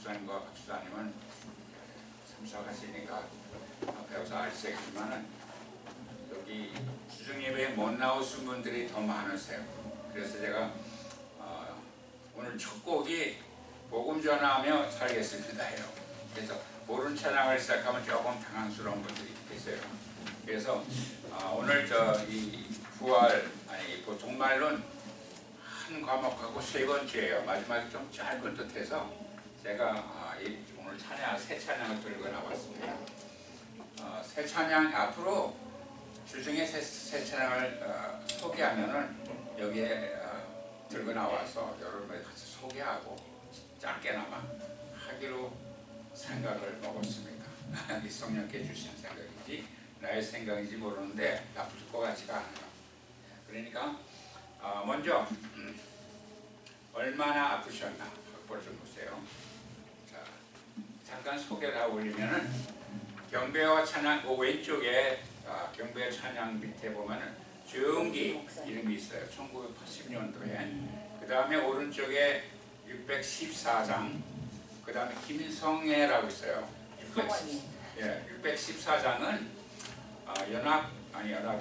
목사님과 박수사님은 참석하시니까 배워서 아시겠지만은 여기 주중예배에 못 나오신 분들이 더 많으세요. 그래서 제가 오늘 첫 곡이 복음 전하며 살겠습니다 해요. 그래서 모르는 찬양을 시작하면 조금 당황스러운 분들이 계세요. 그래서 오늘 이 부활 종말론 한 과목하고 세 번째예요. 마지막에 좀 짧은 듯해서 제가 오늘 새 찬양을 들고 나왔습니다. 새 찬양 앞으로 주중에 새 찬양을 소개하면은 여기에 들고 나와서 여러분이 같이 소개하고 짧게나마 하기로 생각을 먹었습니다. 이 성령께 주신 생각인지 나의 생각인지 모르는데 나쁠 것 같지가 않아요. 그러니까 먼저 얼마나 아프셨나 확보를 좀 보세요. 자, 잠깐 소개를 하고 올리면은 경배와 찬양 그 왼쪽에 경배 찬양 밑에 보면은 정기 이름이 있어요. 1980년도에. 그 다음에 오른쪽에 614장. 그 다음에 김성애라고 있어요. 614장은 연합이 아니라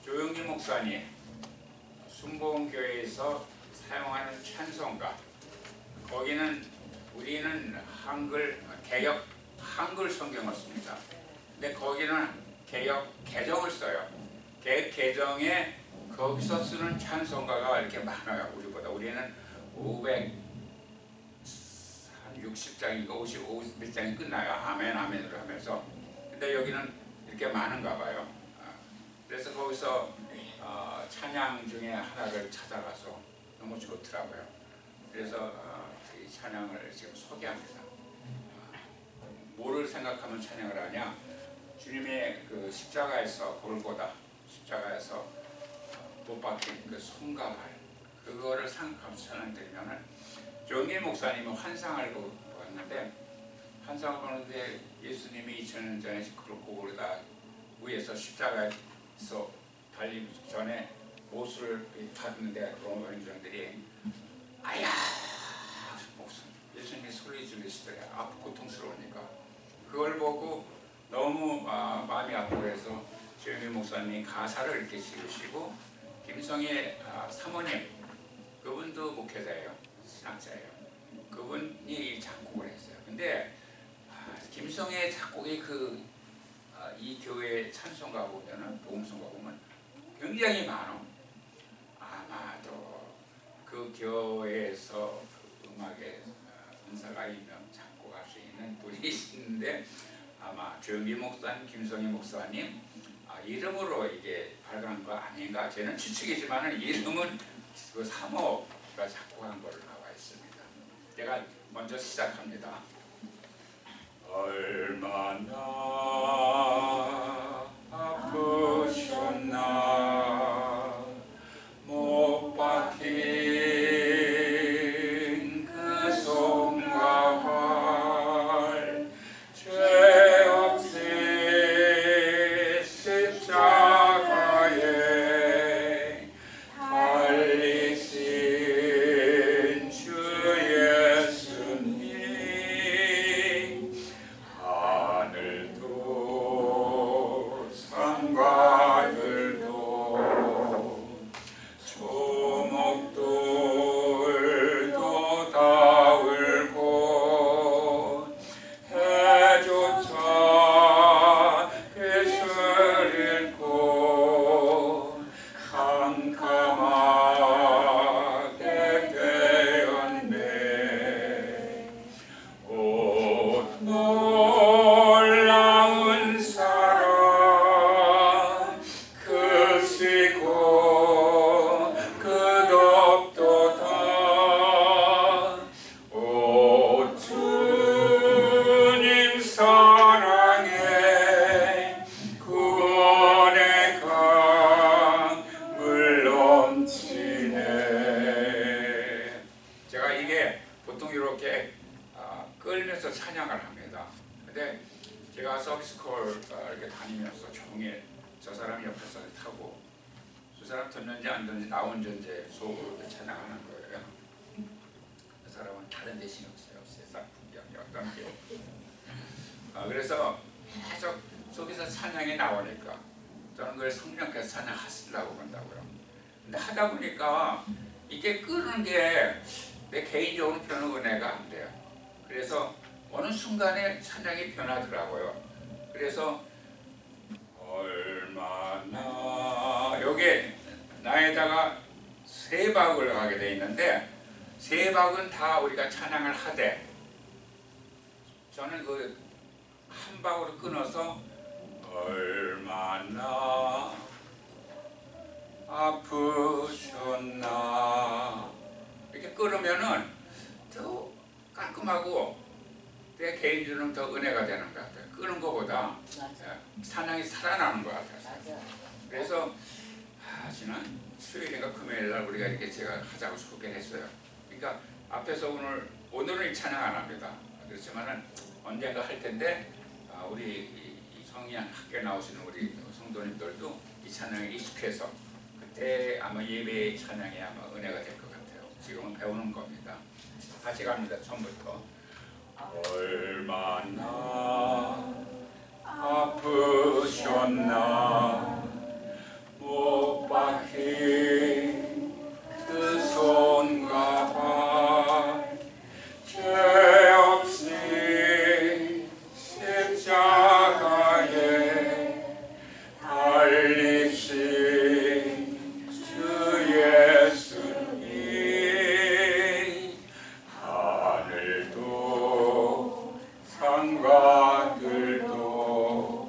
조영기 목사님 순복음교회에서 사용하는 찬송가. 거기는 우리는 개역 한글 성경을 씁니다. 근데 거기는 개역 개정을 써요. 개역 개정에 거기서 쓰는 찬송가가 이렇게 많아요. 우리보다. 우리는 560장인가 50장이 끝나요. 아멘 아멘으로 하면서. 근데 여기는 이렇게 많은가 봐요. 그래서 거기서 찬양 중에 하나를 찾아가서 너무 좋더라고요. 그래서 이 찬양을 지금 소개합니다. 뭐를 생각하면 찬양을 하냐? 주님의 그 십자가에서 골고다 십자가에서 못 박힌 그 손가발 그거를 생각하면서 찬양드리면은 정일 목사님은 환상을 보았는데 환상을 보는데 예수님이 2000년 전에 그걸 다 위에서 십자가에서 달리기 전에 못을 받는데 로마인들이 아야 예수님이 소리 지르시더래요. 아프 고통스러우니까. 그걸 보고 너무 마음이 아프고 해서 조영기 목사님이 가사를 이렇게 지으시고 김성애 사모님 그분도 목회자예요. 신학자예요. 그분이 작곡을 했어요. 근데 김성애 작곡이 이 교회 찬송가 보면은 복음송가 보면 굉장히 많아. 아마도 그 교회에서 음악에 은사가 있는 작곡할 수 있는 분이 있는데 아마 조영기 목사님, 김성희 목사님 이름으로 이게 발간한 거 아닌가? 저는 추측이지만 이름은 그 사모가 작곡한 걸로 나와 있습니다. 제가 먼저 시작합니다. 얼마나 아프셨나 못 박힌 그 손가발 죄 없이 십자가에 달리신 주 예수님 하늘도 산과 들도 조목들도 다 울고 해조차 빛을 잃고 캄캄하게 되었네. 오 놀라운 사랑 크시고 끝없도다. 오 주님 사랑에 구원의 강물 넘치네. 제가 이게 보통 이렇게 끌면서 찬양을 합니다. 근데 제가 서비스콜 이렇게 다니면서 종일 저 사람 옆에서 타고 저 사람 듣는지 안 듣는지 나 혼자 이제 속으로 찬양하는 거예요. 사람은 다른 데신 없어요. 세상 풍경이 어떤 게. 그래서 계속 속에서 찬양이 나오니까 저는 그걸 성령께서 찬양하시려고 본다고요. 근데 하다 보니까 이게 끄는 게 내 개인적으로 별로 은혜가 안 돼요. 그래서 어느 순간에 찬양이 변하더라고요. 그래서 얼마나 여기에 나에다가 세 박을 하게 돼 있는데 세 박은 다 우리가 찬양을 하되 저는 그 한 박으로 끊어서 얼마나 아프셨나 이렇게 끊으면은 더 깔끔하고 내 개인적으로는 더 은혜가 되는 것 같아요. 끄는 것보다 찬양이 살아나는 것 같아요. 그래서 지난 수요일인가 금요일날 우리가 이렇게 제가 하자고 소개를 했어요. 그러니까 앞에서 오늘은 찬양 안 합니다. 그렇지만은 언젠가 할 텐데 우리 성령 학교에 나오시는 우리 성도님들도 이 찬양에 익숙해서 그때 아마 예배의 찬양이 아마 은혜가 될 것 같아요. 지금은 배우는 겁니다. 다시 갑니다. 처음부터. 얼마나 아프셨나 못 박힌 그 손과 발 죄 없이 십자가에 달리신 주 예수님 하늘도 산과 들도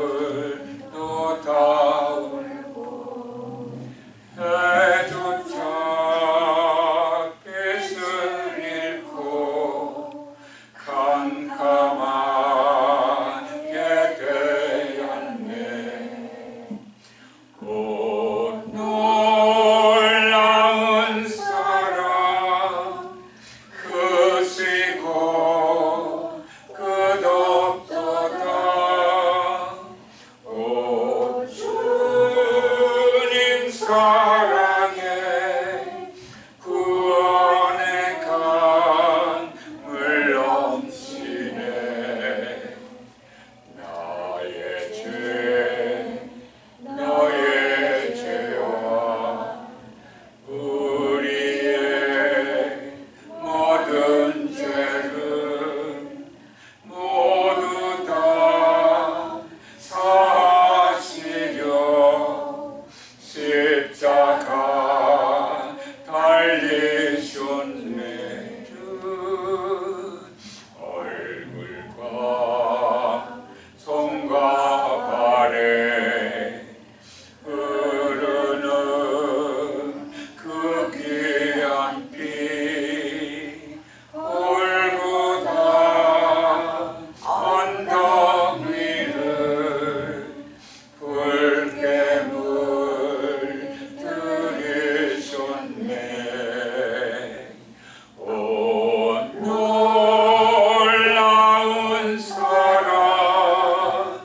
초목들도 다 울고 해조차 빛을 잃고 캄캄하게 되었네. 곧 놀라운 사랑 크시고 끝없도다. 오 주님 사랑에 구원의 강물 넘치네. 나의 죄 너의 죄와 우리의 모든 죄를 모두 다 사시려 십자가 달리셨네. 주 얼굴과 손과 발에 흐르는 그 귀한 피 골고다 언덕 위를 붉게 물들이셨네. 오 놀라운 사랑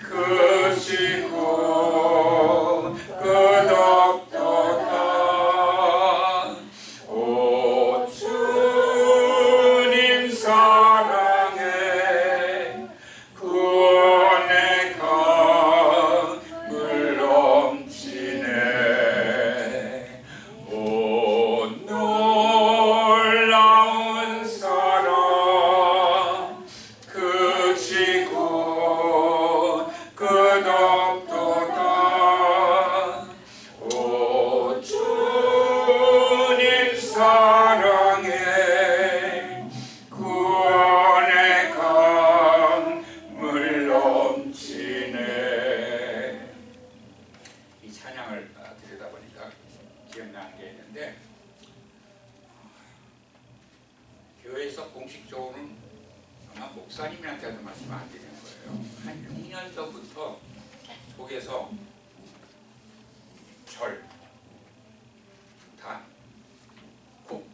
크시고 끝없도다. 오 주님 사랑에 구원의 강물 넘치네. 오 놀라운 사랑 크시고 끝없도다. 오 주님 사랑에 구원의 강물 넘치네. 이 찬양을 드리다 보니까 기억나는 게 있는데 교회에서 공식적으로는 아마 목사님한테도 말씀 안 드리는 거예요. 한 6년 전부터 속에서 절, 단, 국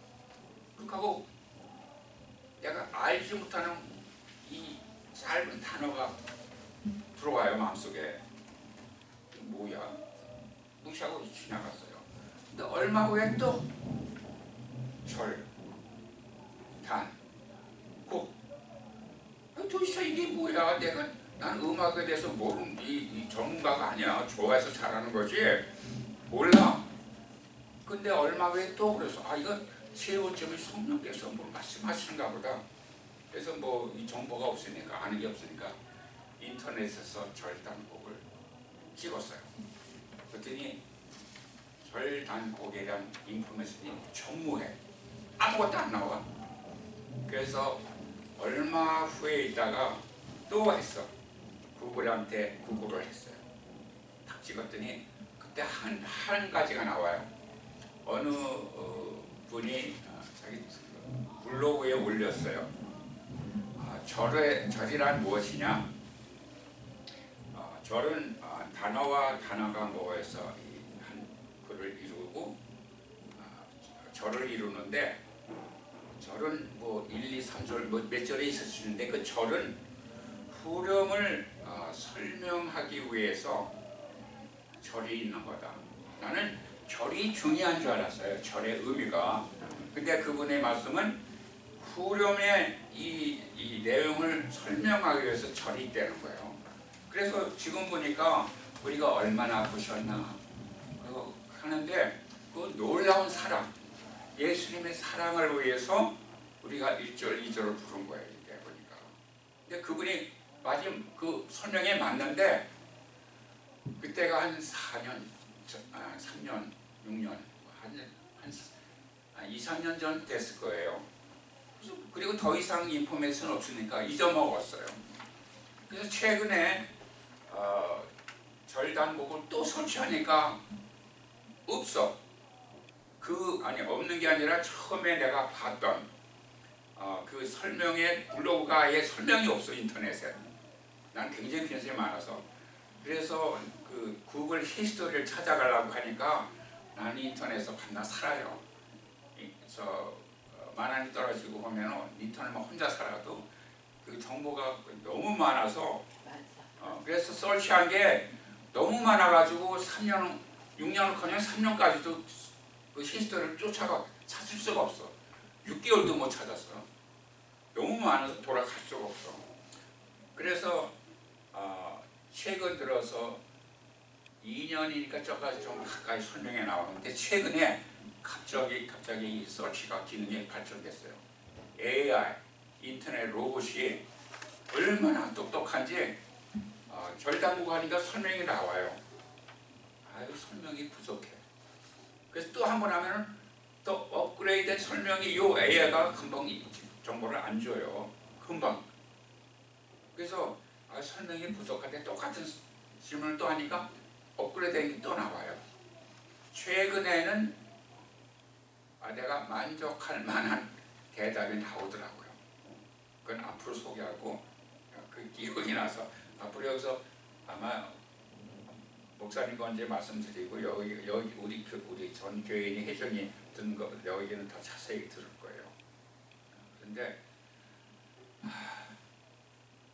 하고 내가 알지 못하는 이 짧은 단어가 들어와요. 마음속에. 뭐야? 무시하고 지나갔어요. 근데 얼마 후에 또 어디서 이게 뭐야? 난 음악에 대해서 모르는 이 전문가가 아니야. 좋아해서 잘하는 거지. 몰라. 근데 얼마 후에 또 그래서 이건 세 번째는 성령께서 뭘 말씀하시는가 보다. 그래서 뭐 이 정보가 없으니까 아는 게 없으니까 인터넷에서 절단곡을 찍었어요. 그랬더니 절단곡에 대한 인포메이션이 전무해. 아무것도 안 나와. 그래서 얼마 후에 있다가 또 했어. 구글한테 구글을 했어요. 딱 찍었더니 그때 한 가지가 나와요. 어느 분이 자기 블로그에 올렸어요. 절이란 무엇이냐? 절은 단어와 단어가 모여서 한 글을 이루고 절을 이루는데, 절은 뭐 1, 2, 3절 몇 절에 있을 수 있는데 그 절은 후렴을 설명하기 위해서 절이 있는 거다. 나는 절이 중요한 줄 알았어요. 절의 의미가. 근데 그분의 말씀은 후렴의 이 내용을 설명하기 위해서 절이 있다는 거예요. 그래서 지금 보니까 우리가 얼마나 보셨나 하는데 그 놀라운 사랑, 예수님의 사랑을 위해서 우리가 1절, 2절을 부른 거예요. 이게 보니까. 근데 그분이 마지막 그 설명에 맞는데 그때가 한 4년, 3년, 6년, 한 2, 3년 전 됐을 거예요. 그리고 더 이상 인포메이션 없으니까 잊어먹었어요. 그래서 최근에 절단곡을 또 설치하니까 없어. 없는 게 아니라 처음에 내가 봤던 그 설명의 블로그가에 설명이 없어. 인터넷에. 난 굉장히 관심이 많아서. 그래서 그 구글 히스토리를 찾아가려고 하니까 나는 인터넷에서 반나 살아요. 만원이 떨어지고 보면 인터넷만 혼자 살아도 그 정보가 너무 많아서 그래서 설치한 게 너무 많아가지고 3년, 6년커녕 3년까지도 그 히스토리를 쫓아가 찾을 수가 없어. 6개월도 못 찾았어. 너무 많아서 돌아갈 수가 없어. 그래서 최근 들어서 2년이니까 저까지 좀 가까이 설명해 나오는데 최근에 갑자기 이 서치가 기능이 발전됐어요. AI, 인터넷 로봇이 얼마나 똑똑한지 절단곡 하니까 설명이 나와요. 설명이 부족해. 그래서 또 한 번 하면은 또 업그레이드된 설명이 이 AI가 금방 정보를 안 줘요. 금방. 그래서 설명이 부족한데 똑같은 질문을 또 하니까 업그레이드된 게 또 나와요. 최근에는 내가 만족할 만한 대답이 나오더라고요. 그건 앞으로 소개하고 그 기억이 나서 앞으로 여기서 아마 목사님과 언제 말씀드리고 여기 우리 전 교인이 혜정이 듣는 거 여기는 더 자세히 들을 거예요. 그런데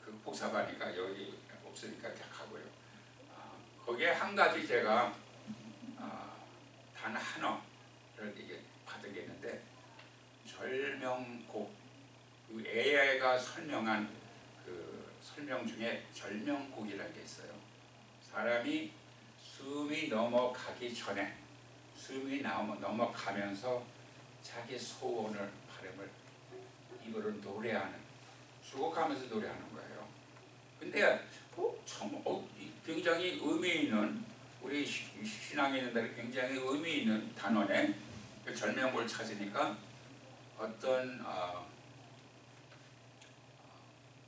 그 복사반이가 여기 없으니까 하고요. 거기에 한 가지 제가 단 하나를 이게 받은 게 있는데 절명곡, 그 AI가 설명한 그 설명 중에 절명곡이라는 게 있어요. 사람이 숨이 넘어가기 전에 숨이 넘어가면서 자기 소원을 바람을 입으로 노래하는, 수곡하면서 노래하는 거예요. 근데 굉장히 의미 있는, 우리 신앙에 있는 대로 굉장히 의미 있는 단원에 그 절명곡을 찾으니까 어떤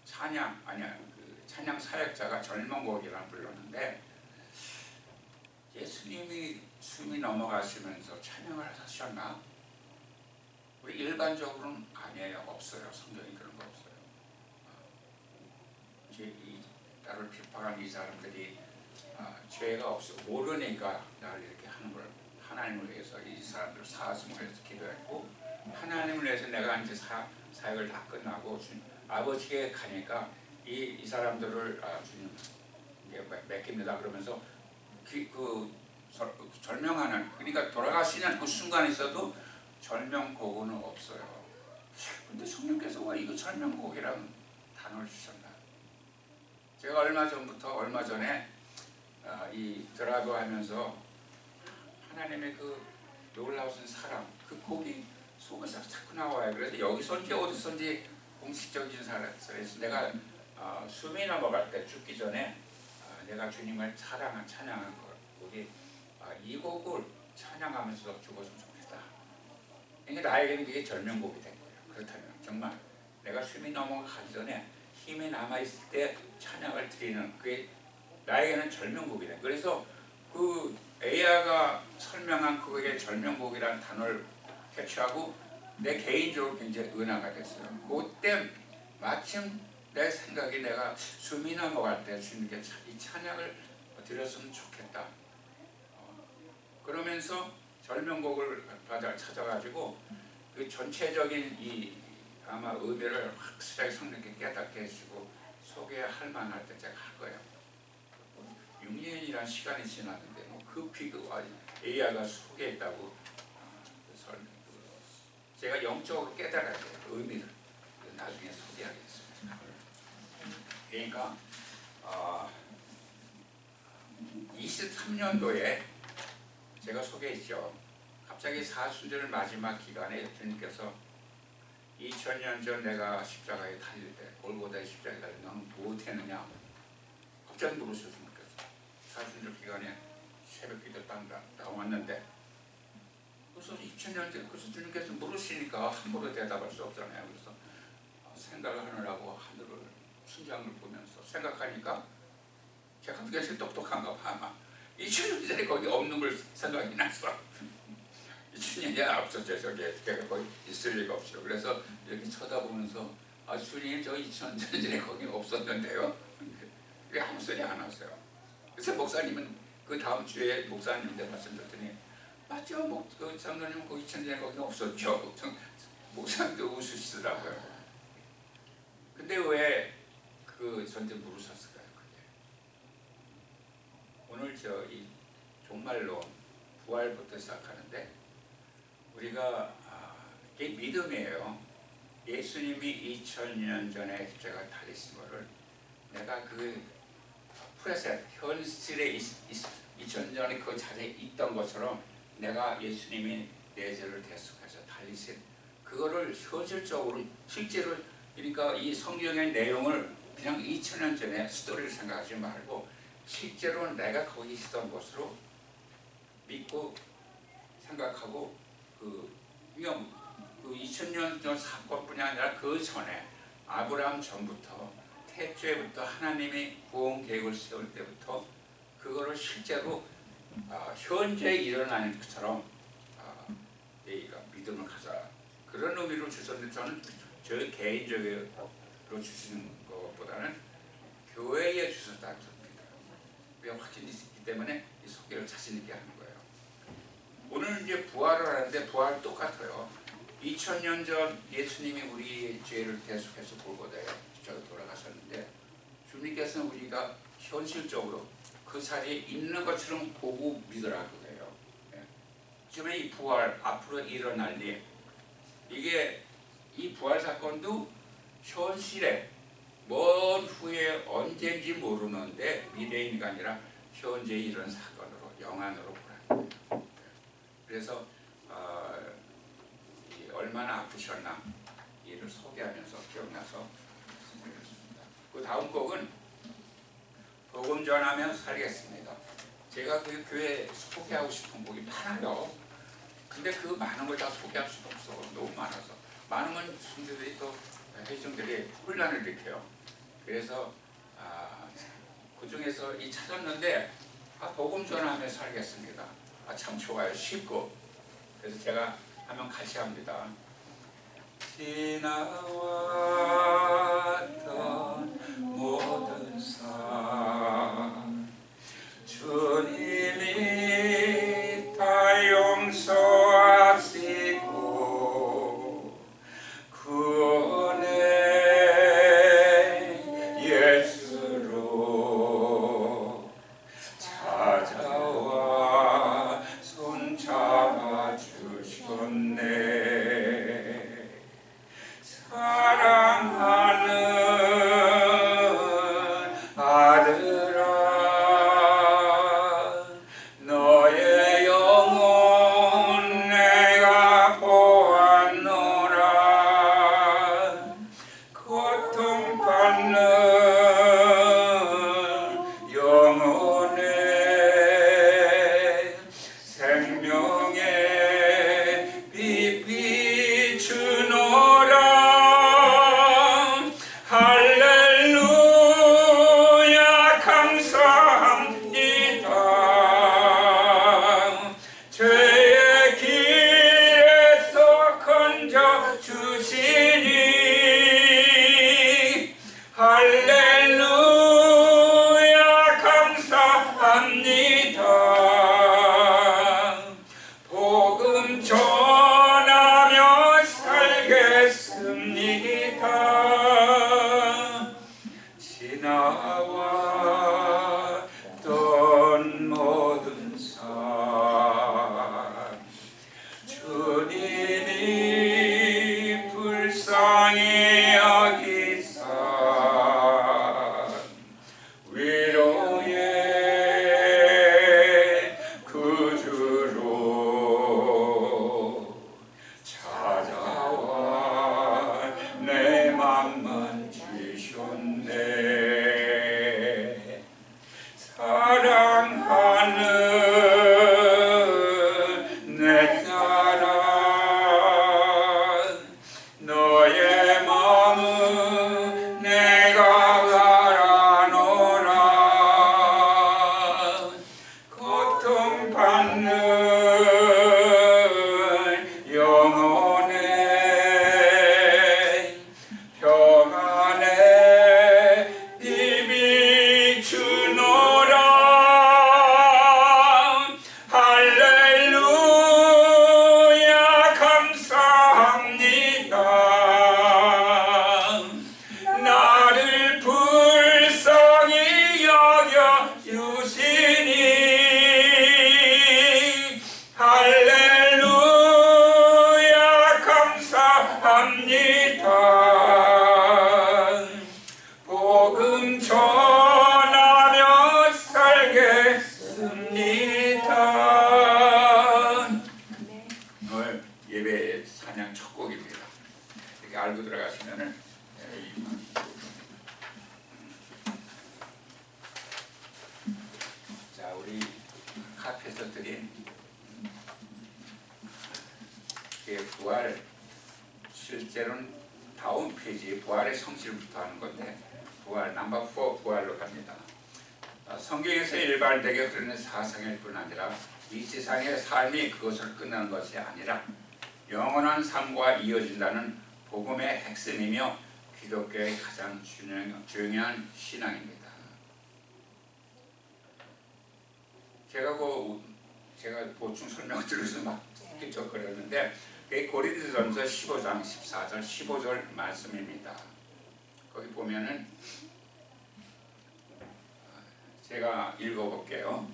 찬양 사역자가 절명곡이라는 불렀는데 예수님이 숨이 넘어가시면서 찬양을 하셨나? 우리 일반적으로는 아니에요. 없어요. 성경에 그런 거 없어요. 이제 나를 비판한 이 사람들이 죄가 없어 모르니까 나를 이렇게 하는 걸 하나님을 위해서 이 사람들 사슴을 위해서 기도했고, 하나님을 위해서 내가 이제 사역을 다 끝나고 아버지께 가니까 이 사람들을 주님 맡깁니다 그러면서 그 절명하는, 그러니까 돌아가시는 그 순간에 있어도 절명곡은 없어요. 근데 성령께서 왜 이거 절명곡이라는 단어를 주셨나? 제가 얼마 전에 이 드라이브 하면서 하나님의 그 놀라우신 사랑, 그 곡이 속에서 자꾸 나와요. 그래서 여기서인지 어디서인지 공식적인 사람에서 내가 숨이 넘어갈 때 죽기 전에 내가 주님을 찬양한 곡이 이 곡을 찬양하면서 죽었으면 좋겠다. 그러니까 나에게는 이게 절명곡이 된 거예요. 그렇다면 정말 내가 숨이 넘어가기 전에 힘이 남아있을 때 찬양을 드리는 그게 나에게는 절명곡이 된 거예요. 그래서 그 에이아가 설명한 그게 절명곡이라는 단어를 캐치하고 내 개인적으로 굉장히 은혜가 됐어요. 그때 마침 내 생각이 내가 숨이 넘어갈 때 주님께 이 찬양을 드렸으면 좋겠다. 그러면서 절명곡을 찾아가지고 그 전체적인 이 아마 의미를 확실하게 성령께 깨닫게 해주고 소개할 만할 때 제가 할 거예요. 6년이라는 시간이 지났는데 뭐 급히 에이아가 소개했다고 제가 영적으로 깨달아야 돼요. 그 의미를 나중에 소개하겠습니다. 그러니까 23년도에 제가 소개했죠. 갑자기 사순절 마지막 기간에 주님께서 2000년 전 내가 십자가에 달릴 때 골고다의 십자가에 달릴 때 너는 무엇했느냐 갑자기 물으셨으면 좋겠어요. 사순절 기간에 새벽 기도 딱 나왔는데 그래서 2000년 전 그래서 주님께서 물으시니까 함부로 대답할 수 없잖아요. 그래서 생각을 하느라고 하늘을 순장을 보면서 생각하니까 제가 굉장히 똑똑한가 봐. 아마 2000년 전에 거기 없는 걸 생각이 났어. 2000년이 앞서서 제가 거기 있을 리가 없죠. 그래서 이렇게 쳐다보면서 주님 저 2000년 전에 거기 없었는데요. 그게 아무 소리 안 왔어요. 그래서 목사님은 그 다음 주에 목사님한테 말씀드렸더니 맞죠? 그 장로님 그 2000년 전에 거기 없었죠. 목사님도 웃으시더라고요. 근데 왜 그 전체 물으셨을까요? 그게 오늘 이 종말론 부활부터 시작하는데 우리가 이게 믿음이에요. 예수님이 2000년 전에 십자가에 달리신 거를 내가 그 프레셋 현실에 2000년 전에 그 자리에 있던 것처럼 내가 예수님이 내 죄를 대속해서 달리신 그거를 현실적으로 실제로 그러니까 이 성경의 내용을 그냥 2000년 전에 스토리를 생각하지 말고 실제로 내가 거기 있었던 것으로 믿고 생각하고 그 2000년 전 사건뿐이 아니라 그 전에 아브라함 전부터 태초에부터 하나님이 구원 계획을 세울 때부터 그거를 실제로 현재 일어나는 것처럼 내가 믿음을 가져라 그런 의미로 주셨는데 저는 저 개인적으로 주시는 것보다는 교회에 주셨다는 겁니다. 왜 확신이 있기 때문에 이 소개를 자신 있게 하는 거예요. 오늘 이제 부활을 하는데 부활 똑같아요. 2000년 전 예수님이 우리 죄를 대속해서 골고다에 십자가에 돌아가셨는데 주님께서는 우리가 현실적으로 그 자리에 있는 것처럼 보고 믿으라 그래요. 지금의 이 부활 앞으로 일어날 일 이게 이 부활 사건도 현실에 먼 후에 언제인지 모르는데 미래인가 아니라 현재 이런 사건으로 영안으로 보라는 거예요. 그래서 얼마나 아프셨나 이를 소개하면서 기억나서 선택했습니다. 그 다음 곡은 복음 전하면 살겠습니다. 제가 그 교회 소개하고 싶은 곡이 많아요. 근데 그 많은 걸 다 소개할 수도 없어. 너무 많아서. 많으면 성도들이 또 회중들이 혼란을 일으켜요. 그래서 그 중에서 이 찾았는데 복음 전하며 살겠습니다. 참 좋아요. 쉽고. 그래서 제가 하면 같이 합니다. 지나왔던 모든 삶 주님이 다 용서하시고 그 은혜 예수로 찾아와 손 잡아주셨네. 사랑하는 주시니 할렐루야 감사합니다. 복음 전하며 살겠습니다. 지나왔던 모든 삶 주님이 불쌍히 여기사 위로의 구주로 찾아와 내 맘만 주셨네. 사랑하는 내 딸아, 너의 마음은 내가 알아노라. 고통받는 영혼의 평안에 님이 주노라. 할렐루야 감사합니다. 나를 불쌍히 여겨 주시니 할렐루야 감사합니다. 복음 전하며 살겠습니다. 오늘 예배 찬양 첫 곡입니다. 이렇게 알고 들어가시면은 자, 우리 카페에서 드린 부활, 실제로는 다음 페이지 부활의 성질부터 하는 건데 부활 넘버 4 부활로 갑니다. 성경에서 일반되게 흐르는 사상일 뿐 아니라 이 세상의 삶이 그것을 끝나는 것이 아니라 영원한 삶과 이어진다는 복음의 핵심이며 기독교의 가장 중요한 신앙입니다. 제가 보충 설명을 들으면서 막 낄적거렸는데 고린도전서 15장 14절 15절 말씀입니다. 거기 보면은 제가 읽어볼게요.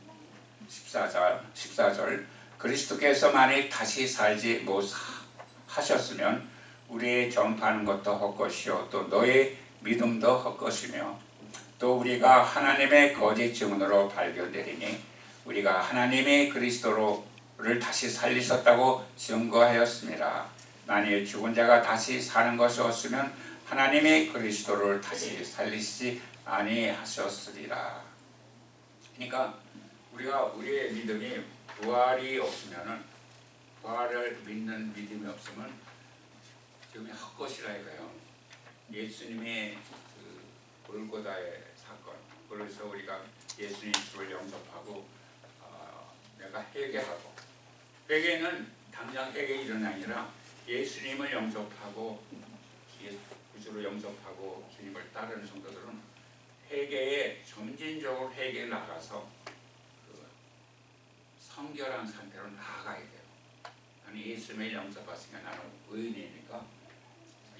14절 그리스도께서 만일 다시 살지 못하셨으면 우리의 전파하는 것도 헛것이요 또 너의 믿음도 헛것이며 또 우리가 하나님의 거짓 증언으로 발견되리니 우리가 하나님이 그리스도를 다시 살리셨다고 증거하였습니다. 만일 죽은 자가 다시 사는 것이 없으면 하나님이 그리스도를 다시 살리시지 아니하셨으리라. 그러니까 우리의 믿음이 부활이 없으면은 부활을 믿는 믿음이 없으면 지금 헛것이라 이거예요. 예수님의 그 골고다의 사건, 그래서 우리가 예수님 주를 영접하고 내가 회개하고 회개는 당장 회개 일은 아니라 예수님을 영접하고 구주로 영접하고 주님을 따르는 성도들은 회개에 점진적으로 회개에 나가서 그 성결한 상태로 나아가야 돼요. 아니 예수님을 영접하시니까 나는 의인이니까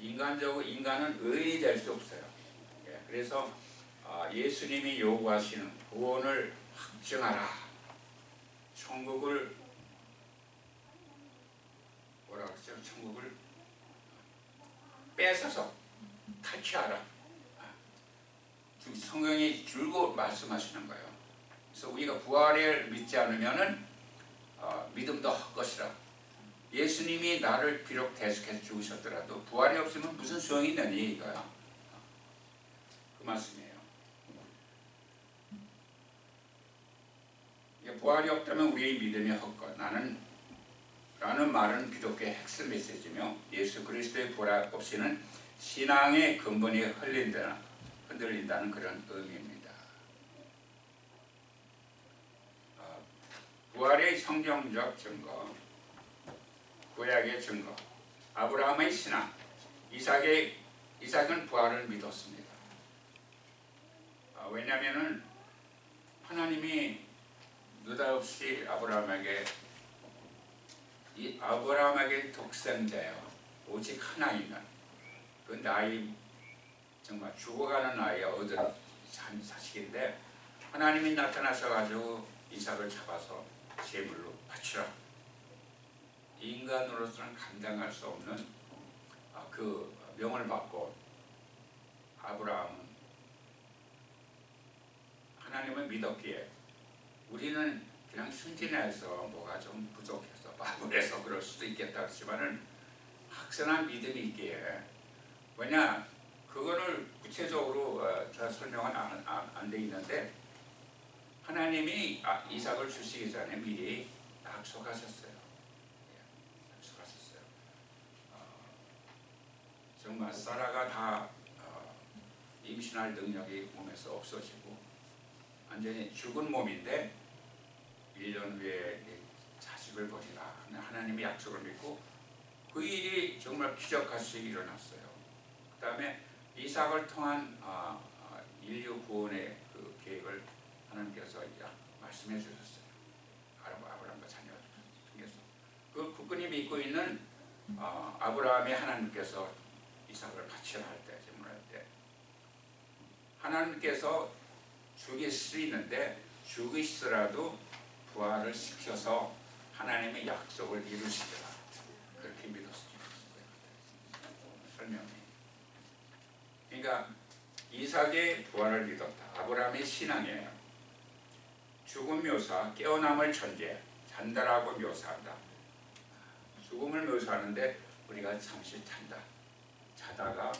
인간은 의인이 될 수 없어요. 그래서 예수님이 요구하시는 구원을 확증하라. 천국을 뭐라 그러죠? 천국을 뺏어서 탈취하라. 성경이 줄곧 말씀하시는 거예요. 그래서 우리가 부활을 믿지 않으면은 믿음도 헛것이라. 예수님이 나를 비록 대속해서 죽으셨더라도 부활이 없으면 무슨 소용이 있느니 이거야. 그 말씀이에요. 부활이 없다면 우리의 믿음이 헛것. 라는 말은 기독교의 핵심 메시지며 예수 그리스도의 부활 없이는 신앙의 근본이 흔들린다는 그런 의미입니다. 부활의 성경적 증거, 구약의 증거, 아브라함의 신앙, 이삭은 부활을 믿었습니다. 왜냐하면은 하나님이 느닷없이 아브라함에게 독생자요 오직 하나 있는 그 나이 정말 죽어가는 나이에 얻은 자식인데 하나님이 나타나셔 가지고 이삭을 잡아서 제물로 바치라. 인간으로서는 감당할 수 없는 그 명을 받고 아브라함은 하나님을 믿었기에 우리는 그냥 순진해서 뭐가 좀 부족해서 바보해서 그럴 수도 있겠다 하지만은 확실한 믿음이 있기에 왜냐 그거를 구체적으로 다 설명은 안 돼 있는데 하나님이 이삭을 주시기 전에 미리 약속하셨어요. 약속하셨어요. 정말 사라가 다 임신할 능력이 몸에서 없어지고 완전히 죽은 몸인데 1년 후에 자식을 보리라 하나님의 약속을 믿고 그 일이 정말 기적같이 일어났어요. 그 다음에 이삭을 통한 인류 구원의 그 계획을 하나님께서 말씀해 주셨어요. 아브라함과 자녀 중에서 그 굳건히 믿고 있는 아브라함이 하나님께서 이삭을 바치라 할 때, 제물할 때 하나님께서 죽일 수 있는데 죽이시더라도 부활을 시켜서 하나님의 약속을 이루시리라 그렇게 믿었습니다. 설명이. 그러니까 이삭의 부활을 믿었다. 아브라함의 신앙이에요. 죽음 묘사, 깨어남을 전제, 잔다라고 묘사한다. 죽음을 묘사하는데 우리가 잠시 잔다. 자다가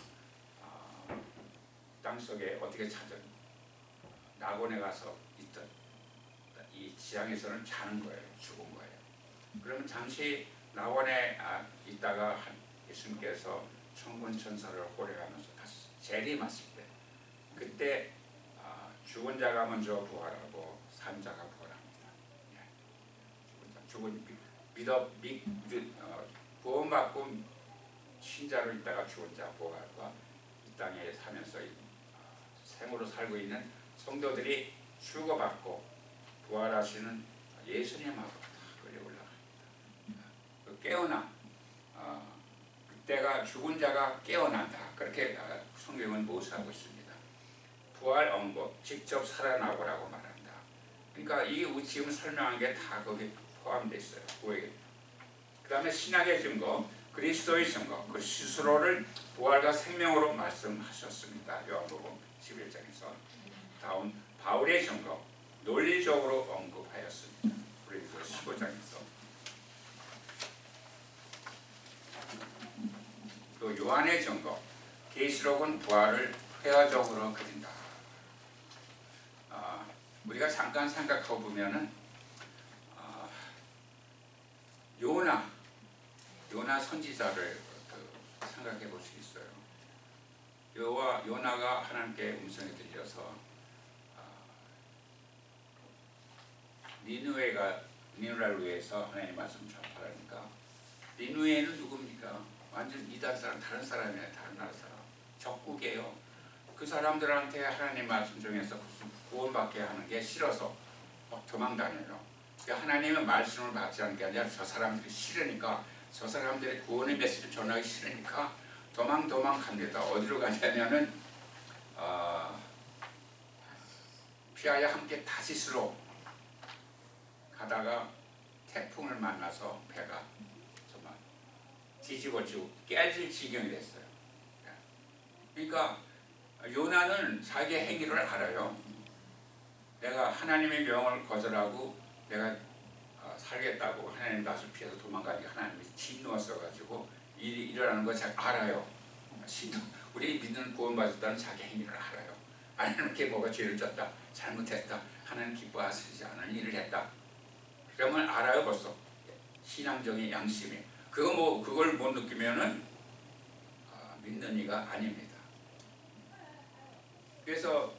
땅속에 어떻게 찾은 낙원에 가서 있던 이 지상에서는 자는 거예요. 죽은 거예요. 그러면 잠시 낙원에 있다가 예수님께서 천군 천사를 호령하면서 다시 재림하실 때 그때 죽은 자가 먼저 부활하고 산 자가 부활합니다. 구원받고 신자로 있다가 죽은 자 부활과 이 땅에 사면서 생으로 살고 있는 성도들이 주고받고 부활하시는 예수님하고 다 끌려 올라갑니다. 깨어나 그때가 죽은 자가 깨어난다. 그렇게 성경은 모사하고 있습니다. 부활 언급, 직접 살아나고라고 말한다. 그러니까 이 지금 설명한 게 다 거기 포함되어 있어요. 그 다음에 신약의 증거, 그리스도의 증거, 그 스스로를 부활과 생명으로 말씀하셨습니다. 요한복음 11장에서 다음 바울의 증거, 논리적으로 언급하였습니다. 그리고 15장에서 또 요한의 증거, 계시록은 부활을 회화적으로 그린다. 우리가 잠깐 생각해 보면은 요나 선지자를 생각해 볼 수 있어요. 요나가 하나님께 음성이 들려서 니느웨를 위해서 하나님의 말씀 전파하니까 니느웨는 누굽니까? 완전 이단 사람, 다른 사람이에요. 다른 나라 사람. 적국이에요. 그 사람들한테 하나님 말씀 중에서 구원받게 하는 게 싫어서 막 도망다녀요. 그러니까 하나님의 말씀을 받지 않는 게 아니라 저 사람들이 싫으니까 저 사람들의 구원의 메시지를 전하기 싫으니까 도망갑니다. 어디로 가냐면은 피하야 함께 타시스로 가다가 태풍을 만나서 배가 정말 뒤집어지고 깨질 지경이 됐어요. 그러니까 요나는 자기의 행위를 알아요. 내가 하나님의 명을 거절하고 내가 살겠다고 하나님 낯을 피해서 도망가니까 하나님이 진노하셔가지고 일이 일어나는 거 잘 알아요. 우리 믿는 구원받았다는 자기 행위를 알아요. 하나님께 뭐가 죄를 졌다, 잘못했다, 하나님 기뻐하시지 않은 일을 했다. 그러면 알아요 벌써. 신앙적인 양심이. 그걸 못 느끼면은 믿는 이가 아닙니다. 그래서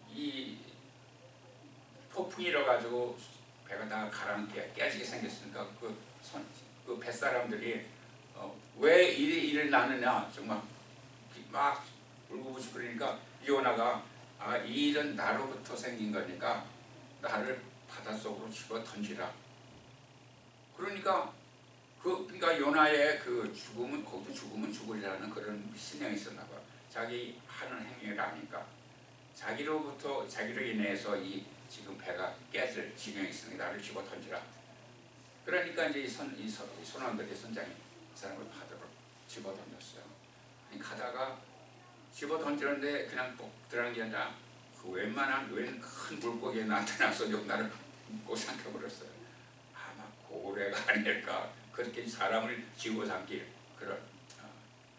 이 폭풍이 일어가지고 배가 다 가라앉게 깨지게 생겼으니까 그 뱃사람들이 왜 일이 나느냐 정말 막 울고불고 그러니까 요나가 이 일은 나로부터 생긴 거니까 나를 바닷속으로 집어 던지라. 그러니까 그러니까 요나의 그 죽음은 거기도 죽으면 죽으리라는 그런 신념이 있었나 봐. 자기 하는 행위를 아니까 자기로 인해서 이 지금 배가 깨질 지경이 있으니 나를 집어 던지라. 그러니까 이제 이 선원들이 선장이 이 사람을 바다로 집어 던졌어요. 가다가 집어 던지는데 그냥 꼭 들어간 게 아니라 그 웬만한 큰 물고기에 나타나서 나를 못 삼켜버렸어요. 아마 고래가 아닐까. 그렇게 사람을 집어 삼킬 그런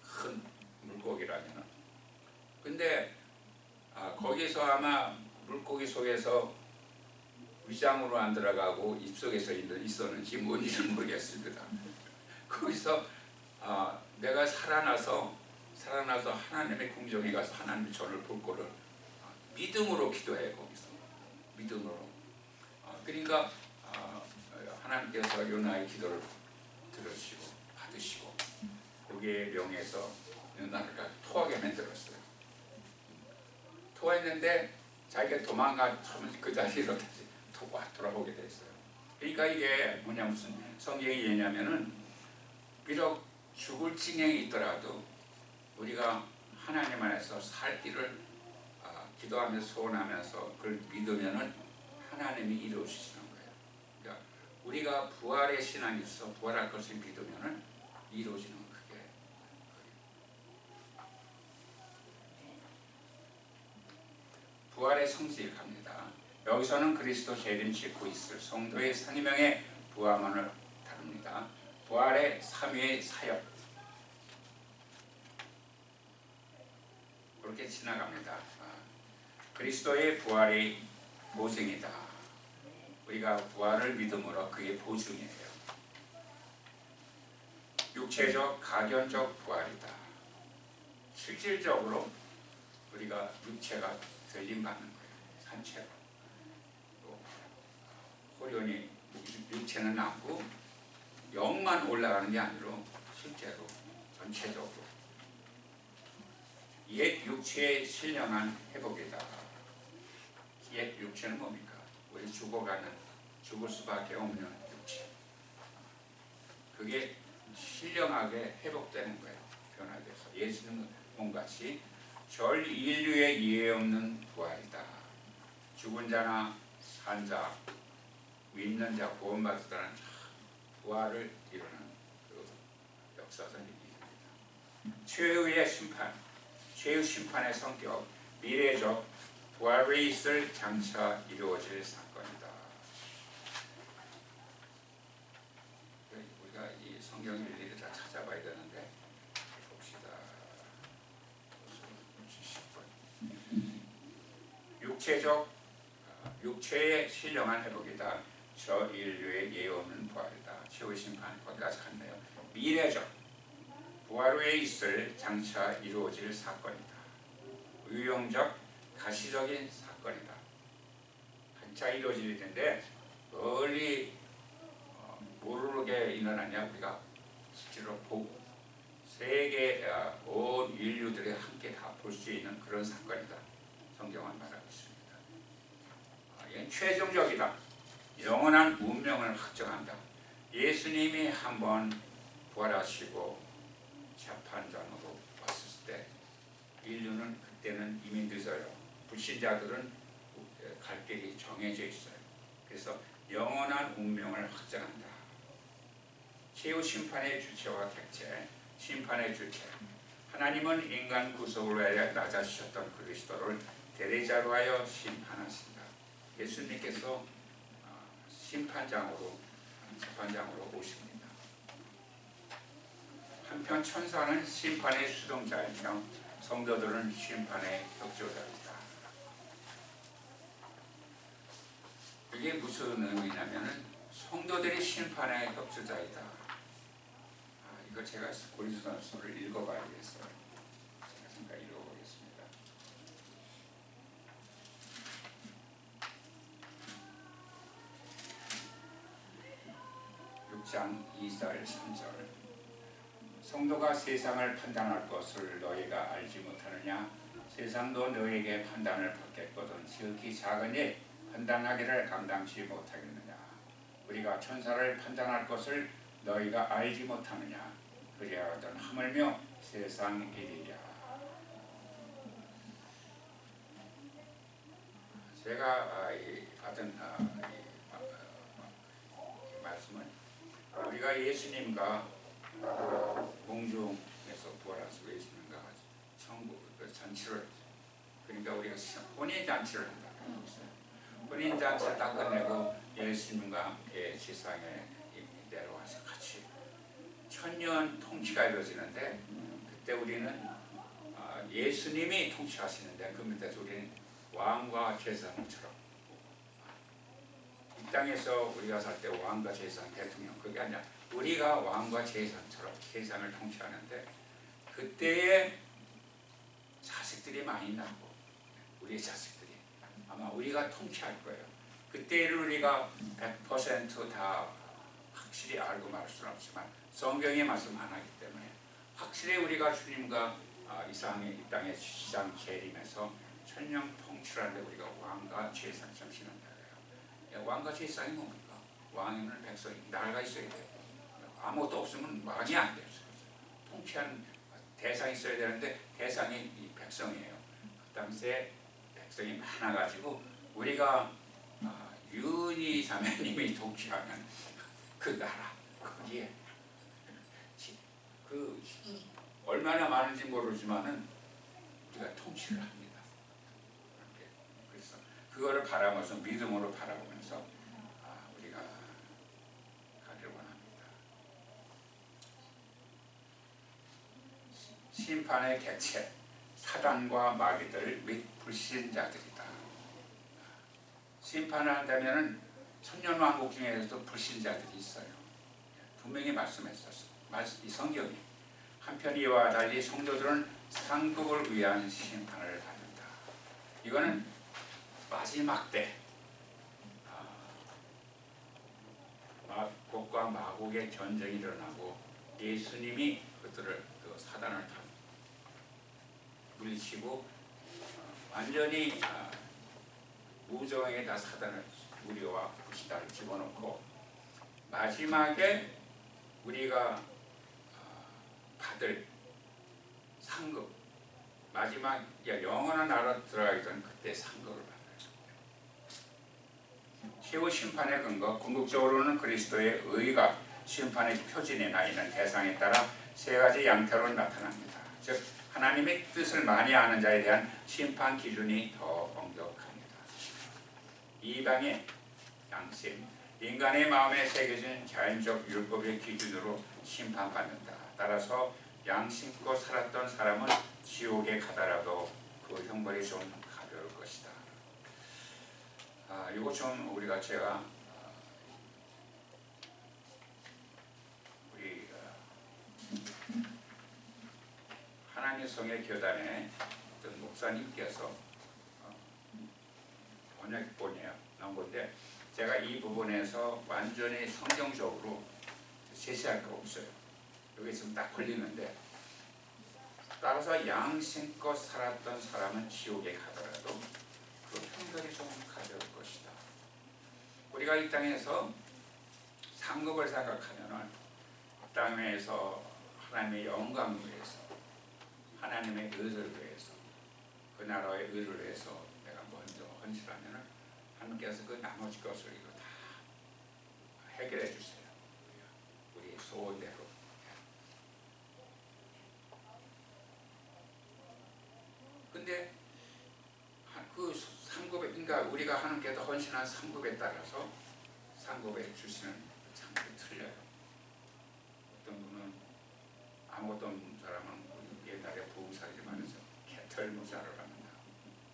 큰 물고기라면. 근데 거기서 아마 물고기 속에서 위장으로 안 들어가고 입속에서 있었는지 뭔지는 모르겠습니다. 거기서 내가 살아나서 하나님의 궁정에 가서 하나님의 전을 볼 거를 믿음으로 기도해요. 거기서 믿음으로. 그러니까 하나님께서 요나의 기도를 들으시고 받으시고 거기에 명해서 요나를 토하게 만들었어요. 토했는데 자기가 도망가면 그 자리로 다시 돌아오게 됐어요. 그러니까 이게 무슨 성경이 얘기냐면은 비록 죽을 징행이 있더라도 우리가 하나님 안에서 살 길을 기도하면서 소원하면서 그걸 믿으면은 하나님이 이루어주시는 거예요. 그러니까 우리가 부활의 신앙이 있어 부활할 것을 믿으면은 이루어지는 그게 부활의 성질 갑니다. 여기서는 그리스도 재림 싣고 있을 성도의 상임형의 부활만을 다룹니다. 부활의 3위의 사역 그렇게 지나갑니다. 그리스도의 부활이 보증이다. 우리가 부활을 믿음으로 그게 보증이에요. 육체적, 가견적 부활이다. 실질적으로 우리가 육체가 되림받는 거예요. 산채로. 호련히 육체는 남고 영만 올라가는 게 아니라 실제로 전체적으로 옛 육체의 신령한 회복이다. 옛 육체는 뭡니까? 우리 죽을 수밖에 없는 육체. 그게 신령하게 회복되는 거예요. 변화돼서 예수님은 몸같이 전 인류의 이해 없는 부활이다. 죽은 자나 산 자, 믿는 자, 구원받은 자는 부활을 이루는 그 역사적인 일입니다. 최후의 심판, 최후 심판의 성격, 미래적 부활에 있을 장차 이루어질 사건이다. 우리가 이 성경 일일이 다 찾아봐야 되는데 봅시다. 10번. 육체의 신령한 회복이다. 저 인류의 예외 없는 부활이다. 최후 심판 거기까지 갔네요. 미래적 부활 후에 있을 장차 이루어질 사건이다. 유형적 가시적인 사건이다. 장차 이루어질 텐데 멀리 모르게 일어나냐 우리가 실제로 보고 세계 온 인류들이 함께 다 볼 수 있는 그런 사건이다. 성경은 말하고 있습니다. 이건 최종적이다. 영원한 운명을 확정한다. 예수님이 한번 부활하시고 재판장으로 왔을 때 인류는 그때는 이미 늦어요. 불신자들은 갈 길이 정해져 있어요. 그래서 영원한 운명을 확정한다. 최후 심판의 주체와 객체, 심판의 주체. 하나님은 인간 구속을 위하여 낮아지셨던 그리스도를 대리자로 하여 심판하신다. 예수님께서 심판장으로 재판장으로 오십니다. 한편 천사는 심판의 수동자이며 성도들은 심판의 격조자이다. 이게 무슨 의미냐면은 성도들이 심판의 격조자이다. 이거 제가 고린도전서를 읽어봐야겠어요. 제가 잠깐 읽어보겠습니다. 6장 2절 3절 성도가 세상을 판단할 것을 너희가 알지 못하느냐? 세상도 너희에게 판단을 받겠거든 지극히 작은 일 판단하기를 감당치 못하겠느냐? 우리가 천사를 판단할 것을 너희가 알지 못하느냐? 그리하거든 하물며 세상 일이랴. 제가 받은 이 말씀은 우리가 예수님과 공중에서 부활하시고 예수님과 천국 잔치를, 그러니까 우리가 혼인 잔치를 한다는 것이죠. 혼인 잔치를 다 끝내고 예수님과 함께 지상에 내려와서 같이 천년 통치가 이루어지는데, 그때 우리는 예수님이 통치하시는데 그 밑에서 우리는 왕과 제사장처럼, 이 땅에서 우리가 살 때 왕과 제사장, 대통령, 그게 아니라 우리가 왕과 제사장처럼 세상을 통치하는데, 그때에 자식들이 많이 나고 우리의 자식들이 아마 우리가 통치할 거예요. 그때를 우리가 100% 다 확실히 알고 말할 수는 없지만 성경에 말씀 안 하기 때문에 확실히 우리가 주님과 이 땅에 시장 재림해서 천년 통치를 하는데 우리가 왕과 제사장처럼 지낸다 그래요. 왕과 제사장이 뭡니까? 왕이면 백성이 나라가 있어야 돼요. 아무것도 없으면 왕이 안 돼요. 통치하는 대상이 있어야 되는데 대상이 이 백성이에요. 그 당시에 백성이 많아가지고 우리가 윤희 자매님이 통치하면 그 나라 거기에 그 얼마나 많은지 모르지만은 우리가 통치를 합니다. 그래서 그거를 바라보면서 믿음으로 바라보면서 우리가 가기를 원합니다. 심판의 객체 사단과 마귀들 및 불신자들이다. 심판을 한다면은 천년왕국 중에서도 불신자들이 있어요. 분명히 말씀했었어. 이 성경이. 한편 이와 달리 성도들은 상급을 위한 심판을 받는다. 이거는 마지막 때 마곡과 마곡의 전쟁이 일어나고 예수님이 그들을 사단을 다 물리치고 완전히 무정에다 사단을 우리와 불신자를 집어넣고 마지막에 우리가 받을 상급, 마지막 영원한 나라 들어가기 전 그때 상급을 받아요. 최후 심판의 근거, 궁극적으로는 그리스도의 의가 심판의 표징이나 있는 대상에 따라 세 가지 양태로 나타납니다. 즉 하나님의 뜻을 많이 아는 자에 대한 심판 기준이 더 엄격합니다. 이방의 양심, 인간의 마음에 새겨진 자연적 율법의 기준으로 심판받는다. 따라서 양심껏 살았던 사람은 지옥에 가더라도 그 형벌이 좀 가벼울 것이다. 이거 좀 제가 우리 하나님의 성의 교단의 어떤 목사님께서 번역본이에요. 나온 건데 제가 이 부분에서 완전히 성경적으로 제시할 거 없어요. 여기 지금 딱 걸리는데, 따라서 양심껏 살았던 사람은 지옥에 가더라도 그 형벌이 좀 가벼울 것이다. 우리가 이 땅에서 상급을 생각하면은 땅에서 하나님의 영광을 위해서, 하나님의 의를 위해서, 그 나라의 의를 위해서 내가 먼저 헌신하면은 하나님께서 그 나머지 것을 이거 다 해결해 주세요. 우리 소원대로. 근데 그 상급에, 그러니까 우리가 하나님께서 헌신한 상급에 따라서 상급에 주시는 상급이 틀려요. 어떤 분은 아무것도 없는 사람은 옛날에 부흥사지만 해서 개털모자를 합니다.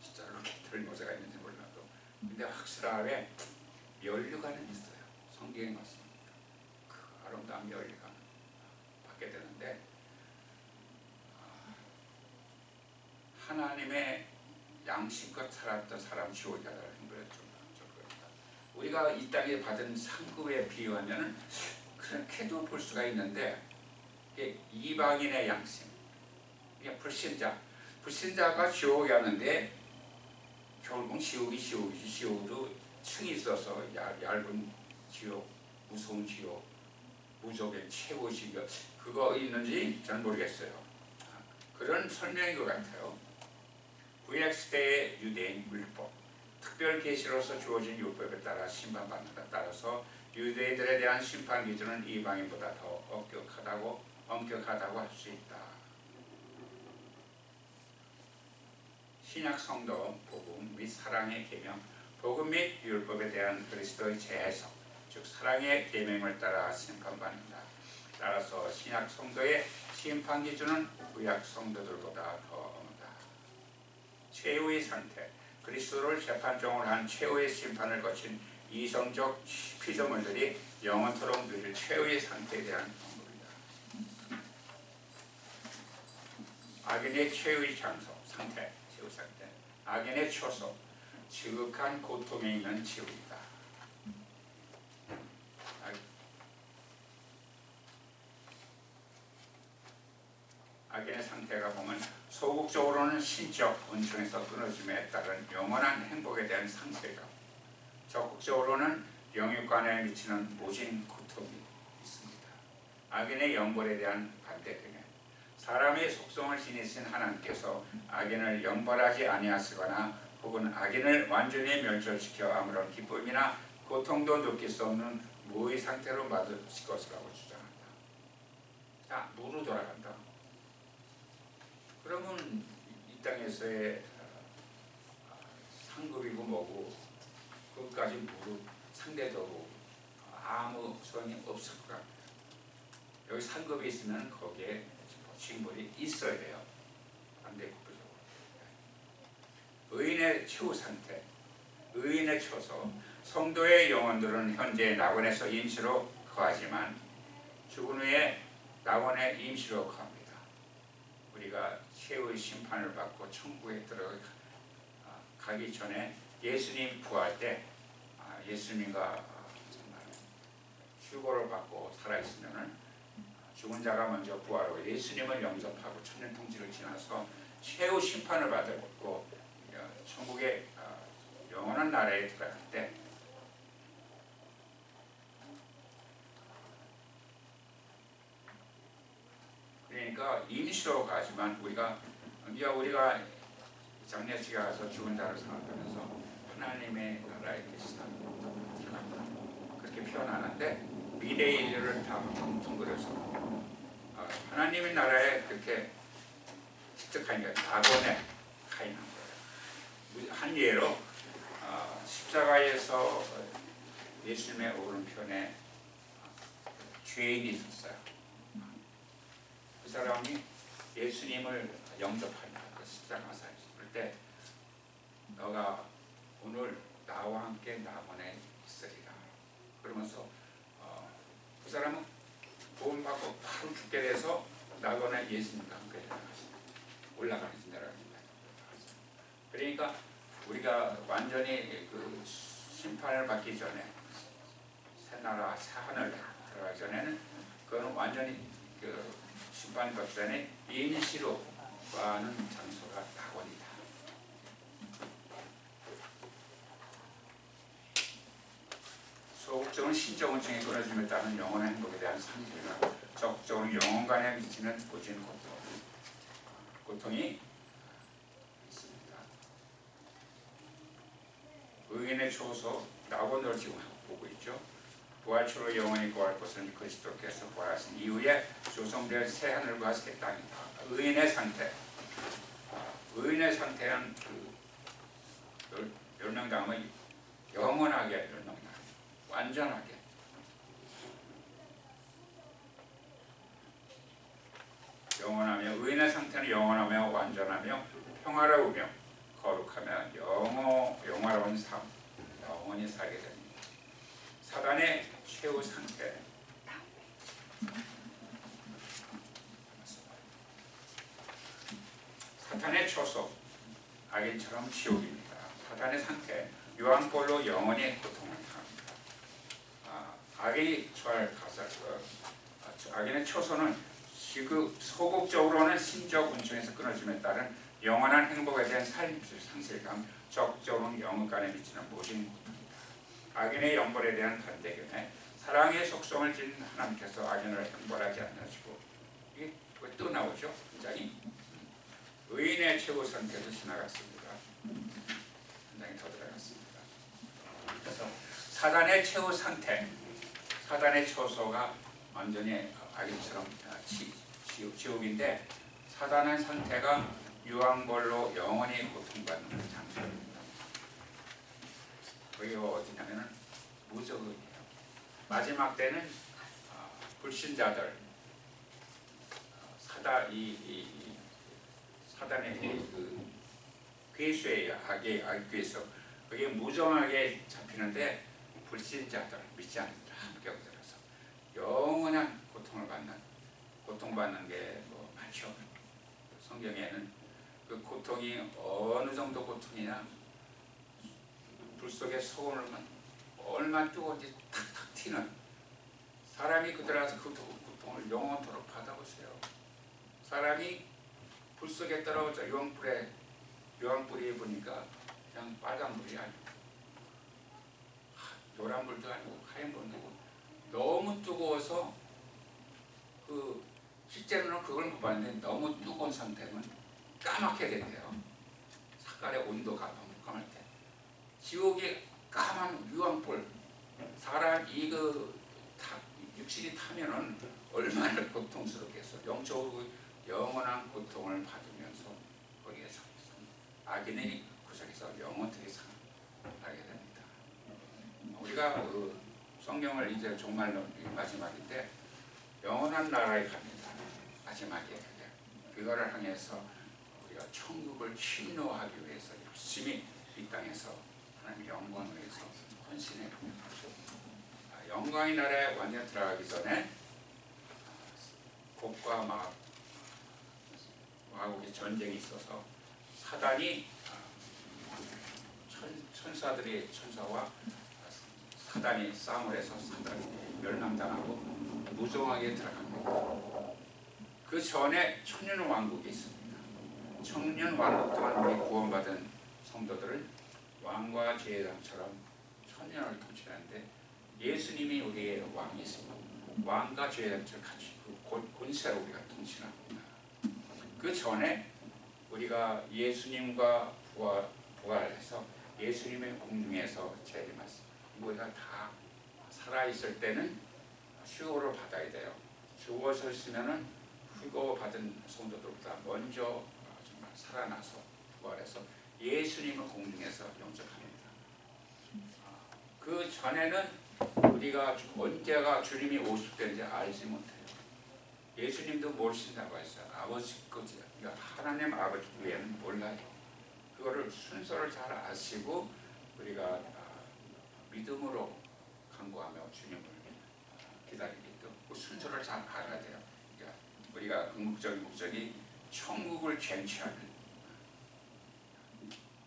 진짜로 개털모자가 있는지 몰라도. 근데 확실하게 면류관은 있어요. 성경에 맞습니다. 그 아름다운 면류관 받게 되는데, 하나님의 양심껏 살았던 사람 지옥에 가다를 힘들었죠. 우리가 이 땅에 받은 상급에 비유하면 그렇게도 볼 수가 있는데, 이방인의 양심, 불신자가 지옥에 가는데 결국은 지옥도 층이 있어서 얇은 지옥, 무서운 지옥, 무적의 최고 지옥, 그거 있는지 저는 모르겠어요. 그런 설명인 것 같아요. 구약 시대의 유대인 율법, 특별 계시로서 주어진 율법에 따라 심판받는다. 따라서 유대인들에 대한 심판 기준은 이방인보다 더 엄격하다고 할 수 있다. 신약 성도 복음 및 사랑의 계명, 복음 및 율법에 대한 그리스도의 재해석, 즉 사랑의 계명을 따라 심판받는다. 따라서 신약 성도의 심판 기준은 구약 성도들보다 더 엄하다. 최후의 상태, 그리스도를 재판종으로 한 최후의 심판을 거친 이성적 피조물들이 영원토록 누릴 최후의 상태에 대한 언급이다. 악인의 최후의 상태, 악인의 초소, 지극한 고통에 있는 지옥이다. 악인의 상태가 보면 소극적으로는 신적 은총에서 끊어짐에 따른 영원한 행복에 대한 상실감, 적극적으로는 영육간에 미치는 모진 고통이 있습니다. 악인의 영벌에 대한 반대되면 사람의 속성을 지니신 하나님께서 악인을 영벌하지 아니하시거나 혹은 악인을 완전히 멸절시켜 아무런 기쁨이나 고통도 느낄 수 없는 무의 상태로 만드실 것이라고 주장한다. 자, 무로 돌아간다. 그러면 이 땅에서의 상급이고 뭐고 그것까지 무로 상대적으로 아무 소용이 없을 것 같아요. 여기 상급이 있으면 거기에 징벌이 있어야 돼요. 반대급부적으로. 의인의 최후 상태, 의인의 초소, 성도의 영혼들은 현재 낙원에서 임시로 거하지만 죽은 후에 낙원에 임시로 거합니다. 우리가 최후의 심판을 받고 천국에 들어가기 전에 예수님 부활 때 예수님과 휴거를 받고 살아있으면 죽은 자가 먼저 부활하고 예수님을 영접하고 천년통치를 지나서 최후 심판을 받고 천국의 영원한 나라에 들어갈 때 그러니까 임시로 가지만 우리가 장례식에 가서 죽은 자를 생각하면서 하나님의 나라에 계시다 그렇게 표현하는데 미래의 일을 다 뭉뚱그려서 하나님의 나라에 그렇게 집적하니까 낙원에 가 있는 거예요. 한 예로 십자가에서 예수님의 오른편에 죄인이 있었어요. 그 사람이 예수님을 영접하니까 그 십자가에서 그럴 때 너가 오늘 나와 함께 낙원에 있으리라 그러면서 그 사람은 구원받고 바로 죽게 돼서 낙원에 예수님과 함께 올라가는 나라입니다. 그러니까 우리가 완전히 그 심판을 받기 전에 새 나라 새 하늘 들어가기 전에는 그거는 완전히 그 심판을 받기 전에 임시로 가는 장소가 낙원이다. 소극적으로 신적 은총에 끊어짐에 따른 영원한 행복에 대한 상실과 적극적으로 영혼간에 미치는 고진 고통이 있습니다. 의인의 초소 낙원을 지금 보고 있죠. 부활초로 영원히 구할 것은 그리스도께서 부활하신 이후에 조성될 새 하늘과 새 땅이다. 의인의 상태, 의인의 상태는 그 멸망당은 영원하게 멸망당, 완전하게. 영원하며 의인의 상태는 영원하며 완전하며 평화로우며 거룩하며 영화로운 삶, 영원히 살게 됩니다. 사단의 최후 상태, 사탄의 초소, 악인처럼 지옥입니다. 사탄의 상태, 유황불로 영원히 고통을 당합니다. 악이 처할 악인의 초소는 소극적으로는 심적 운동에서 끊어짐에 따른 영원한 행복에 대한 삶의 상실감, 적극적으로는 영혼간에 미치는 모든 고통이다. 악인의 영벌에 대한 반대견에 사랑의 속성을 지닌 하나님께서 악인을 형벌하지 않으시고, 이게 또 나오죠. 굉장히 의인의 최고 상태도 지나갔습니다. 굉장히 더 들어갔습니다. 그래서 사단의 최후 상태, 사단의 처소가 완전히 악인처럼 지옥인데, 사단의 상태가 유황벌로 영원히 고통받는 장소입니다. 거기가 어디냐면은 무적이에요. 마지막 때는 불신자들, 사단의 그 괴수의 악귀에서 그게 무정하게 잡히는데, 불신자들, 믿지 않는 자들 함께 엎드려서 영원한 고통받는 게 뭐 많죠. 성경에는 그 고통이 어느 정도 고통이냐, 불 속에 소금을 얼마나 뜨거운지 탁탁 튀는, 사람이 그들아서 그 고통을 영원토록 받아보세요. 사람이 불 속에 떨어져 유황불이 보니까 그냥 빨간 불이 아니고 노란 불도 아니고 하얀 불도 아니고 너무 뜨거워서 실제로는 그걸 못 봤는데, 너무 뜨거운 상태는 까맣게 된대요. 색깔의 온도가 너무 까맣 때. 지옥이 까만 유황불, 사람 육신이 타면은 얼마나 고통스럽겠어. 영적으로 영원한 고통을 받으면서 거기에서 악인의 구석에서 영원히 살게 됩니다. 우리가 성경을 이제 종말론 마지막인데 영원한 나라에 갑니다. 마지막에 그거를 향해서 우리가 천국을 침노하기 위해서 열심히 이 땅에서 하나님의 영광을 위해서 헌신해 갑니다. 영광의 나라에 완전 들어가기 전에 곡과 마곡의 전쟁이 있어서 사단이 천사와 사단이 싸움을 해서 사단이 멸망당하고 무정하게 들어갑니다. 그 전에 천년왕국이 있습니다. 천년왕국 동안 우리 구원받은 성도들은 왕과 제사장처럼 천년을 통치하는데, 예수님이 우리의 왕이십니다. 왕과 제사장처럼 같이 그 권세로 우리가 통치합니다. 그 전에 우리가 예수님과 부활해서 예수님의 공중에서 재림하십니다. 우리가 다 살아있을 때는 휴거를 받아야 돼요. 죽어서 있으면은 휴거 받은 성도들보다 먼저 정말 살아나서 부활해서 예수님의 공중에서 영접합니다. 그 전에는 우리가 언제가 주님이 오실 때인지 알지 못해요. 예수님도 모르신다고 했어요. 아버지 거지. 그러니까 하나님 아버지 외에는 몰라요. 그거를 순서를 잘 아시고 우리가 믿음으로 간구하며 주님을 기다리게끔 그 순서를 잘 알아야 돼요. 그러니까 우리가 궁극적인 목적이 천국을 쟁취하는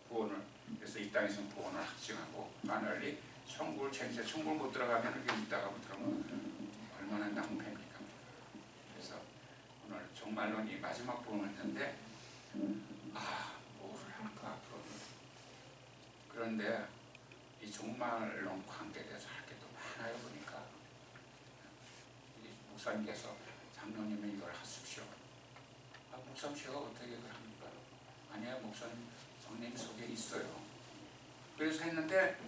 구원을, 그래서 이 땅에서 구원을 확증하고 하늘이 천국을 쟁취해. 천국을 못 들어가면 이게 있다가 못 들어가면 얼마나 낭패입니까? 그래서 오늘 종말론이 마지막 부분을 했는데 뭐를 할까 앞으로. 그런데 이 종말론 관계에 대해서 할 게 또 많아요. 보니까 이 목사님께서 장로님이 이걸 하십시오. 목사님 제가 어떻게 그걸 합니까? 아니요, 목사님 성님 속에 있어요. 그래서 했는데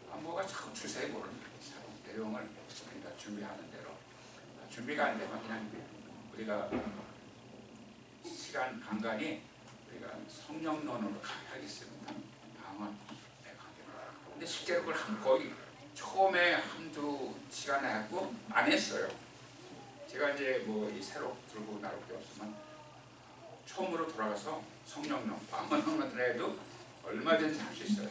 뭐가 자꾸 주세요. 모르는 내용을 우리가 준비하는 대로 준비가 안 되면 그냥 우리가 시간 간간히 우리가 성령론으로 가야겠습니다. 방언의 관계로. 근데 실제로 그걸 거의 처음에 한두 시간에 하고 안 했어요. 제가 이제 이 새로 들고 나올 게 없으면 처음으로 돌아가서 성령론, 방언론을 해도 얼마든지 할 수 있어요.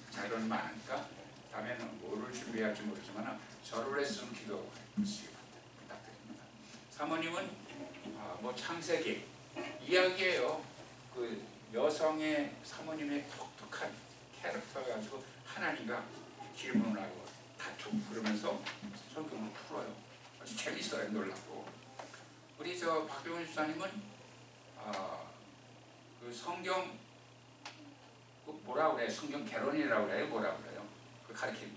자료는 많으니까 다음에는 뭐를 준비할지 모르지만 저를 했으면 기도해 주시기 부탁드립니다. 사모님은 창세기 이야기예요. 그 여성의 사모님의 독특한 캐릭터 가지고 하나님과 질문하고 다투고 그러면서 성경을 풀어요. 아주 재밌어요. 놀랍고 우리 저 박경훈 집사님은 그 성경 그 뭐라 그래? 성경 개론이라고 그래요? 뭐라 그래요? 그 가르침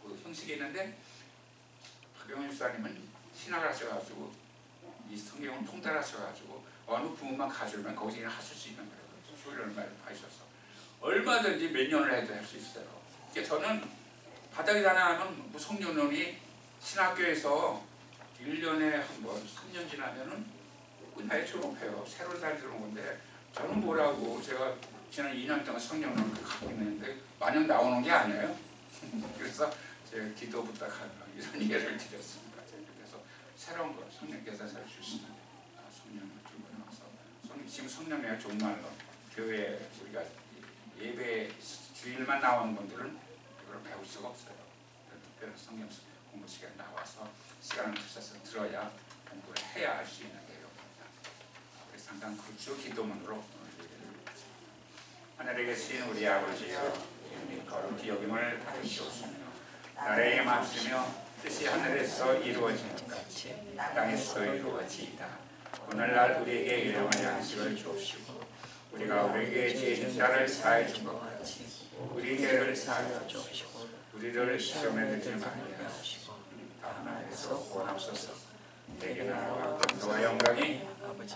그 형식이 있는데 박경훈 집사님은 신학을 하셔가지고 이 성경을 통달하셔가지고 어느 부분만 가져오면 거기서 그냥 하실 수 있는 거예요. 훈련을 많이 받으셔서 얼마든지 몇 년을 해도 할 수 있어요. 그러니까 저는 바닥이 하나는 뭐 성년론이 신학교에서 1년에 뭐 3년 지나면은 끝나야 졸업해요. 새로 잘 들어온 건데 저는 뭐라고 제가 지난 2년 동안 성년론을 갖고 있는데 마냥 나오는 게 아니에요. 그래서 제가 기도 부탁하는 이런 예를 드렸습니다. 그래서 새로운 거 성령께서 살 수 있으면 성령을 들고 나와서 지금 성령의 정말로 교회 우리가 예배 주일만 나오는 분들은 이걸 배울 수가 없어요. 특별한 성경 공부 시간에 나와서 시간을 투자해서 들어야 공부를 해야 할 수 있는 내용입니다. 그래서 항상 그 기도문으로 하늘에 계신 우리 아버지여 이름이 거룩히 여김을 받으시옵소며 나라의 마시며 뜻이 하늘에서 이루어지는 것 같이 땅에서 이루어지이다. 오늘날 우리에게 일용할 양식을 주옵시고 우리가 우리에게 죄진 자를 사해 준 것 같이 우리 죄를 사하여 주옵시고 우리를 시험에 들지 말게 하시고 다만 하나님께서 구원하옵소서. 내게 나라와 권세와 영광이 아버지